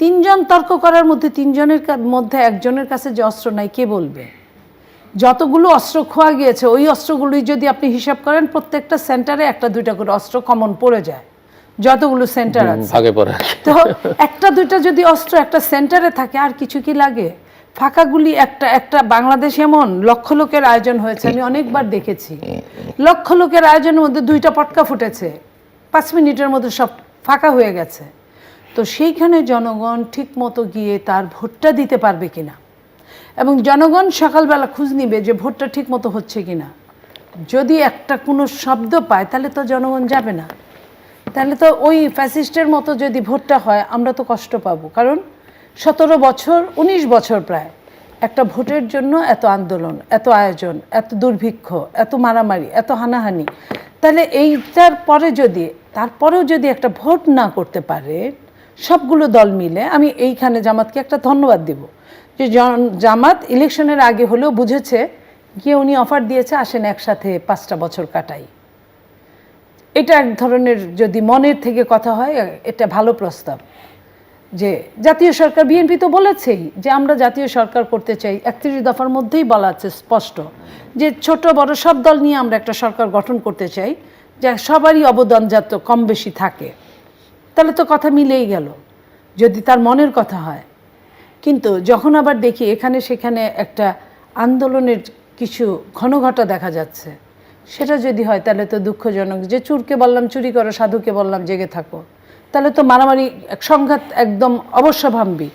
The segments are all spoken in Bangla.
তিনজন তর্ক করার মধ্যে তিনজনের মধ্যে একজনের কাছে যে অস্ত্র নাই কে বলবে? যতগুলো অস্ত্র খোয়া গিয়েছে ওই অস্ত্রগুলোই যদি আপনি হিসাব করেন প্রত্যেকটা সেন্টারে একটা দুইটা করে অস্ত্র কমন পড়ে যায়, যতগুলো সেন্টার আছে তো একটা দুইটা যদি অস্ত্র একটা সেন্টারে থাকে আর কিছু কি লাগে? ফাঁকা গুলি একটা বাংলাদেশ এমন লক্ষ লোকের আয়োজন হয়েছে, আমি অনেকবার দেখেছি, লক্ষ লোকের আয়োজনের মধ্যে দুইটা পটকা ফুটেছে, 5 মিনিটের মধ্যে সব ফাঁকা হয়ে গেছে। তো সেইখানে জনগণ ঠিক মতো গিয়ে তার ভোটটা দিতে পারবে কিনা, এবং জনগণ সকালবেলা খোঁজ নিবে যে ভোটটা ঠিক মতো হচ্ছে কিনা। যদি একটা কোনো শব্দ পায় তাহলে তো জনগণ যাবে না, তাহলে তো ওই ফ্যাসিস্টের মতো যদি ভোটটা হয় আমরা তো কষ্ট পাবো। কারণ 17 বছর 19 বছর প্রায় একটা ভোটের জন্য এত আন্দোলন, এত আয়োজন, এত দুর্ভিক্ষ, এত মারামারি, এত হানাহানি, তাহলে এইটার পরে যদি তারপরেও যদি একটা ভোট না করতে পারে সবগুলো দল মিলে, আমি এইখানে জামাতকে একটা ধন্যবাদ দেব যে জামাত ইলেকশনের আগে হলেও বুঝেছে গিয়ে উনি অফার দিয়েছে আসেন একসাথে 5টা বছর কাটাই। এটা এক ধরনের যদি মনের থেকে কথা হয় এটা ভালো প্রস্তাব। যে জাতীয় সরকার, বিএনপি তো বলেছেই যে আমরা জাতীয় সরকার করতে চাই, 31 দফার মধ্যেই বলা আছে স্পষ্ট যে ছোট বড় সব দল নিয়ে আমরা একটা সরকার গঠন করতে চাই, যা সবারই অবদান যাতে কম বেশি থাকে। তাহলে তো কথা মিলেই গেল যদি তার মনের কথা হয়। কিন্তু যখন আবার দেখি এখানে সেখানে একটা আন্দোলনের কিছু ঘনঘটা দেখা যাচ্ছে, সেটা যদি হয় তাহলে তো দুঃখজনক। যে চুরকে বললাম চুরি করো, সাধুকে বললাম জেগে থাকো, তাহলে তো মারামারি সংঘাত একদম অবশ্যভাম্বী।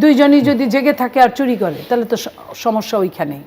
দুইজনই যদি জেগে থাকে আর চুরি করে তাহলে তো সমস্যা ওইখানেই।